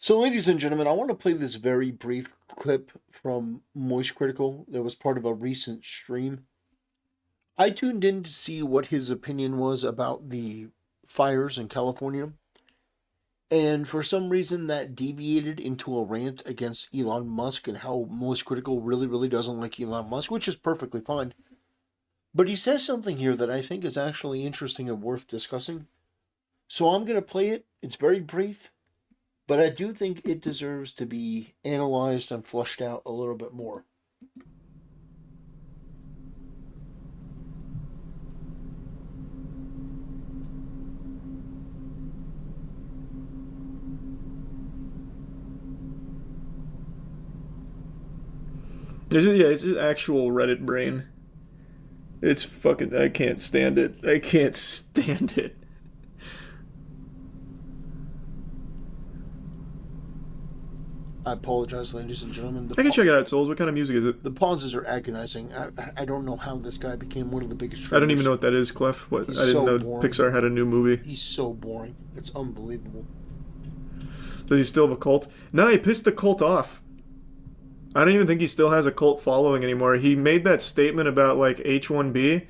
So, ladies and gentlemen, I want to play this very brief clip from Moist Critical that was part of a recent stream. I tuned in to see what his opinion was about the fires in California, and for some reason that deviated into a rant against Elon Musk and how Moist Critical really doesn't like Elon Musk, which is perfectly fine. But he says something here that I think is actually interesting and worth discussing. So I'm going to play it. It's very brief. But I do think it deserves to be analyzed and flushed out a little bit more. It's just actual Reddit brain. It's fucking. I can't stand it. I can't stand it. I apologize, ladies and gentlemen. I can check it out, Souls. What kind of music is it? The pauses are agonizing. I don't know how this guy became one of the biggest I don't even streamers. know what that is, Clef. What? He's I didn't so know boring. Pixar had a new movie. He's so boring. It's unbelievable. Does he still have a cult? No, he pissed the cult off. I don't even think he still has a cult following anymore. He made that statement about like H1B,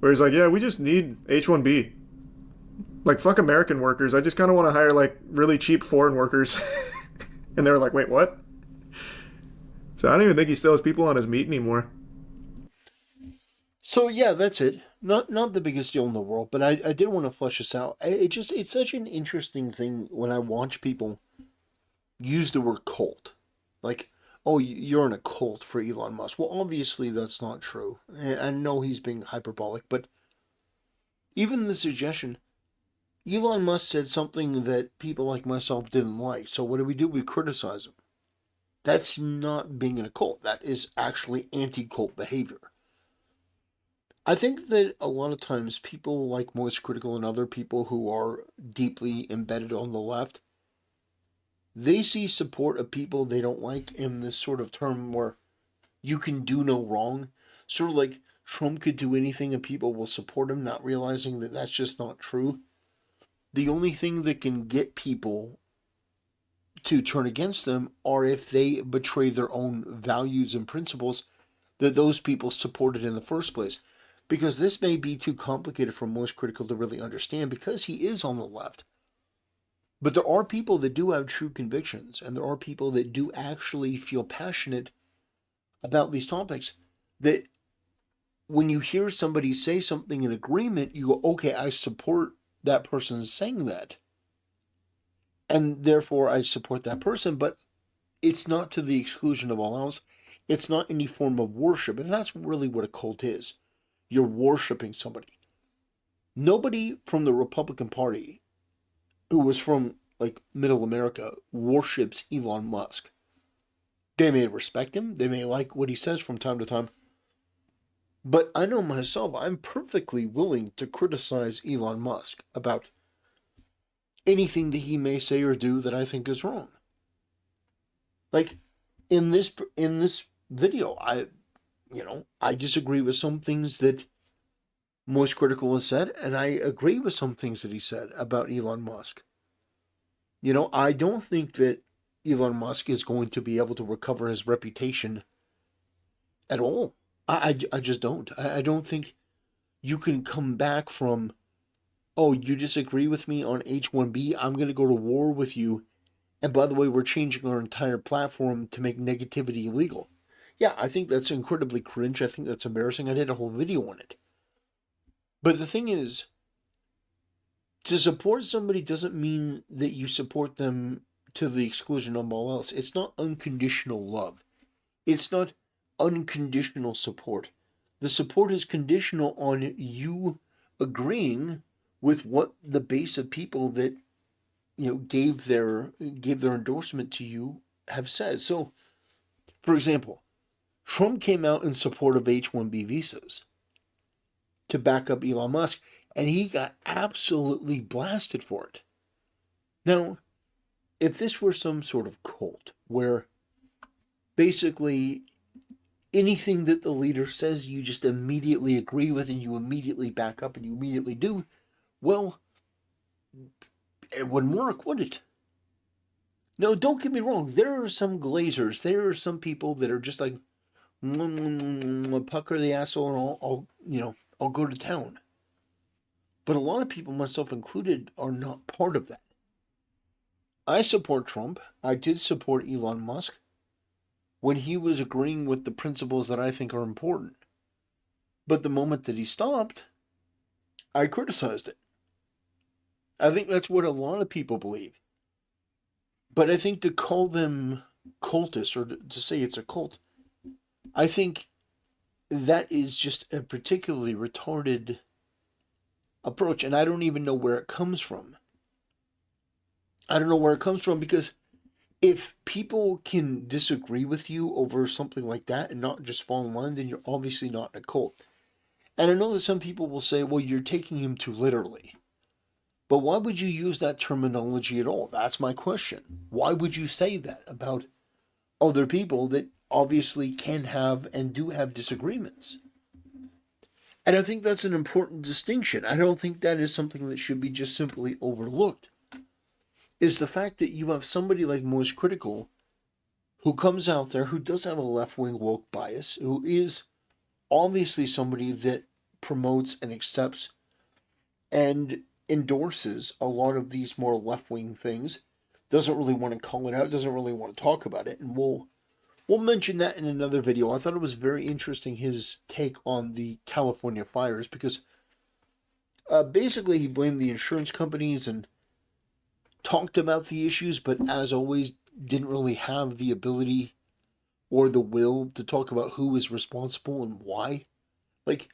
where he's like, "Yeah, we just need H1B. Like fuck American workers. I just kind of want to hire like really cheap foreign workers." And they were like, "Wait, what?" So I don't even think he still has people on his meat anymore. So yeah, that's it. Not the biggest deal in the world, but I did want to flesh this out. It's such an interesting thing when I watch people use the word cult. Like, oh, you're in a cult for Elon Musk. Well, obviously that's not true. I know he's being hyperbolic, but even the suggestion, Elon Musk said something that people like myself didn't like. So what do? We criticize him. That's not being in a cult. That is actually anti-cult behavior. I think that a lot of times people like Moist Critical and other people who are deeply embedded on the left, they see support of people they don't like in this sort of term where you can do no wrong. Sort of like Trump could do anything and people will support him, not realizing that that's just not true. The only thing that can get people to turn against them are if they betray their own values and principles that those people supported in the first place. Because this may be too complicated for Most Critical to really understand because he is on the left. But there are people that do have true convictions, and there are people that do actually feel passionate about these topics. That when you hear somebody say something in agreement, you go, okay, I support that person saying that. And therefore, I support that person, but it's not to the exclusion of all else. It's not any form of worship, and that's really what a cult is. You're worshiping somebody. Nobody from the Republican Party who was from like middle America worships Elon Musk. They may respect him, they may like what he says from time to time. But I know myself, I'm perfectly willing to criticize Elon Musk about anything that he may say or do that I think is wrong. Like in this video, I disagree with some things that Moist Critical has said, and I agree with some things that he said about Elon Musk. I don't think that Elon Musk is going to be able to recover his reputation at all. I just don't. I don't think you can come back from, oh, you disagree with me on H1B, I'm going to go to war with you. And by the way, we're changing our entire platform to make negativity illegal. Yeah, I think that's incredibly cringe. I think that's embarrassing. I did a whole video on it. But the thing is, to support somebody doesn't mean that you support them to the exclusion of all else. It's not unconditional love. It's not unconditional support. The support is conditional on you agreeing with what the base of people that gave their endorsement to you have said. So, for example, Trump came out in support of H-1B visas to back up Elon Musk, and he got absolutely blasted for it. Now, if this were some sort of cult where basically anything that the leader says you just immediately agree with and you immediately back up and you immediately do, well, it wouldn't work, would it? No, don't get me wrong. There are some glazers. There are some people that are just like, pucker the asshole, and I'll go to town. But a lot of people, myself included, are not part of that. I support Trump. I did support Elon Musk when he was agreeing with the principles that I think are important. But the moment that he stopped, I criticized it. I think that's what a lot of people believe. But I think to call them cultists, or to say it's a cult, I think that is just a particularly retarded approach, and I don't even know where it comes from. I don't know where it comes from, because if people can disagree with you over something like that and not just fall in line, then you're obviously not in a cult. And I know that some people will say, well, you're taking him too literally. But why would you use that terminology at all? That's my question. Why would you say that about other people that obviously can have and do have disagreements? And I think that's an important distinction. I don't think that is something that should be just simply overlooked. Is the fact that you have somebody like Most Critical who comes out there, who does have a left-wing woke bias, who is obviously somebody that promotes and accepts and endorses a lot of these more left-wing things, doesn't really want to call it out, doesn't really want to talk about it, and we'll mention that in another video. I thought it was very interesting, his take on the California fires, because basically he blamed the insurance companies and talked about the issues, but as always, didn't really have the ability or the will to talk about who is responsible and why. Like,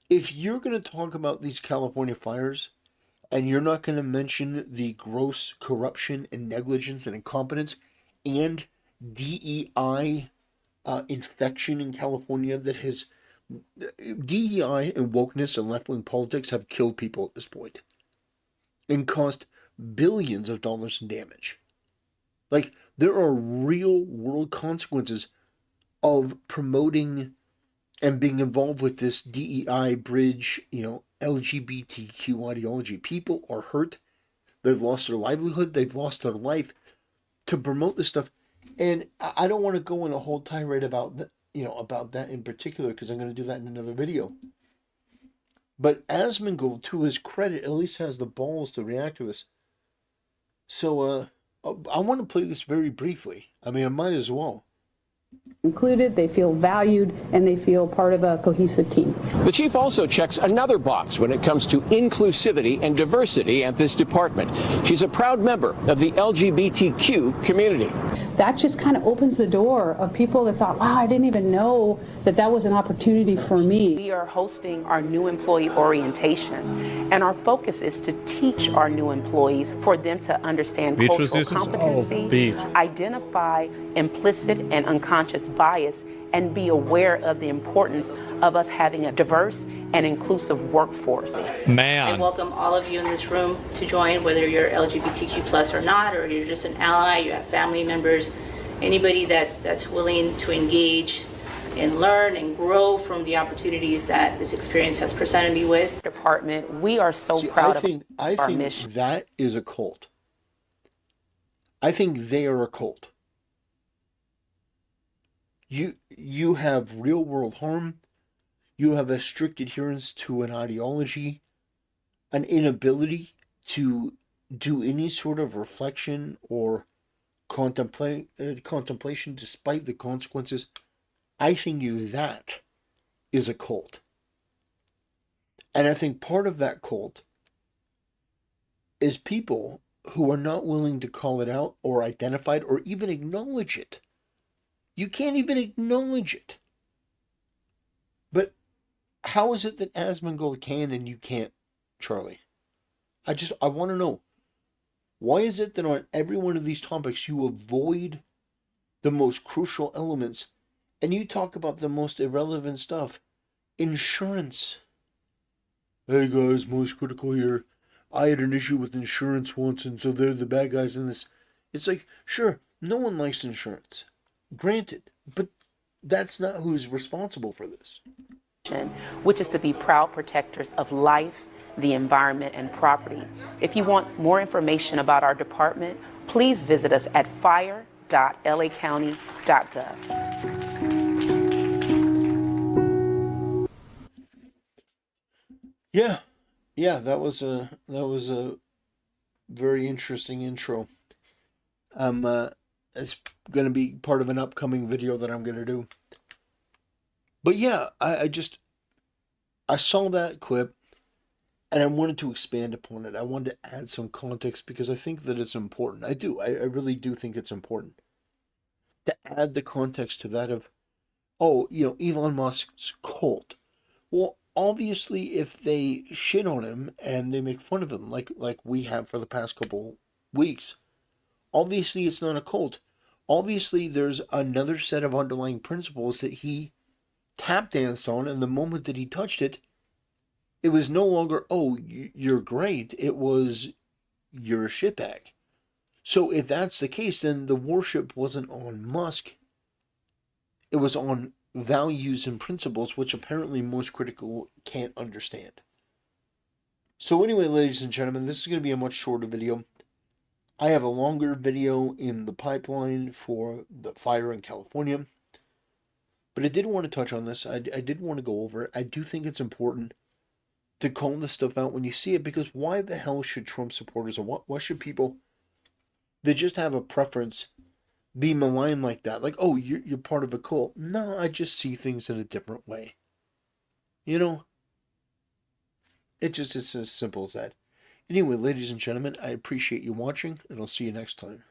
if you're going to talk about these California fires and you're not going to mention the gross corruption and negligence and incompetence and DEI infection in California that has DEI and wokeness and left-wing politics have killed people at this point and cost billions of dollars in damage. Like, there are real world consequences of promoting and being involved with this DEI bridge, LGBTQ ideology. People are hurt. They've lost their livelihood. They've lost their life to promote this stuff. And I don't want to go in a whole tirade about that, about that in particular, because I'm going to do that in another video. But Asmongold, to his credit, at least has the balls to react to this. So I want to play this very briefly. I mean, I might as well. Included, they feel valued, and they feel part of a cohesive team. The chief also checks another box when it comes to inclusivity and diversity at this department. She's a proud member of the LGBTQ community. That just kind of opens the door of people that thought, wow, I didn't even know that that was an opportunity for me. We are hosting our new employee orientation, and our focus is to teach our new employees for them to understand cultural competency, identify implicit and unconscious bias, and be aware of the importance of us having a diverse and inclusive workforce. I welcome all of you in this room to join, whether you're LGBTQ plus or not, or you're just an ally, you have family members, anybody that's willing to engage and learn and grow from the opportunities that this experience has presented me with. Department, we are so proud of our mission. That is a cult. I think they are a cult. You have real world harm. You have a strict adherence to an ideology, an inability to do any sort of reflection or contemplation despite the consequences. I think that is a cult. And I think part of that cult is people who are not willing to call it out or identify it or even acknowledge it. You can't even acknowledge it. But how is it that Asmongold can and you can't, Charlie? I want to know. Why is it that on every one of these topics you avoid the most crucial elements and you talk about the most irrelevant stuff? Insurance. Hey guys, Most Critical here. I had an issue with insurance once, and so they're the bad guys in this. It's like, sure, no one likes insurance. Granted, but that's not who's responsible for this. Which is to be proud protectors of life, the environment, and property. If you want more information about our department, please visit us at fire.lacounty.gov. Yeah, that was a very interesting intro. It's going to be part of an upcoming video that I'm going to do. But yeah, I saw that clip and I wanted to expand upon it. I wanted to add some context because I think that it's important. I do. I really do think it's important to add the context to that of, oh, Elon Musk's cult. Well, obviously, if they shit on him and they make fun of him like we have for the past couple weeks, obviously it's not a cult. Obviously, there's another set of underlying principles that he tap danced on, and the moment that he touched it, it was no longer, oh, you're great. It was, you're a shitbag. So if that's the case, then the worship wasn't on Musk. It was on values and principles, which apparently most critical can't understand. So anyway, ladies and gentlemen, this is going to be a much shorter video. I have a longer video in the pipeline for the fire in California. But I did want to touch on this. I did want to go over it. I do think it's important to call this stuff out when you see it, because why the hell should Trump supporters, or why should people that just have a preference be maligned like that? Like, oh, you're part of a cult. No, I just see things in a different way. It's as simple as that. Anyway, ladies and gentlemen, I appreciate you watching, and I'll see you next time.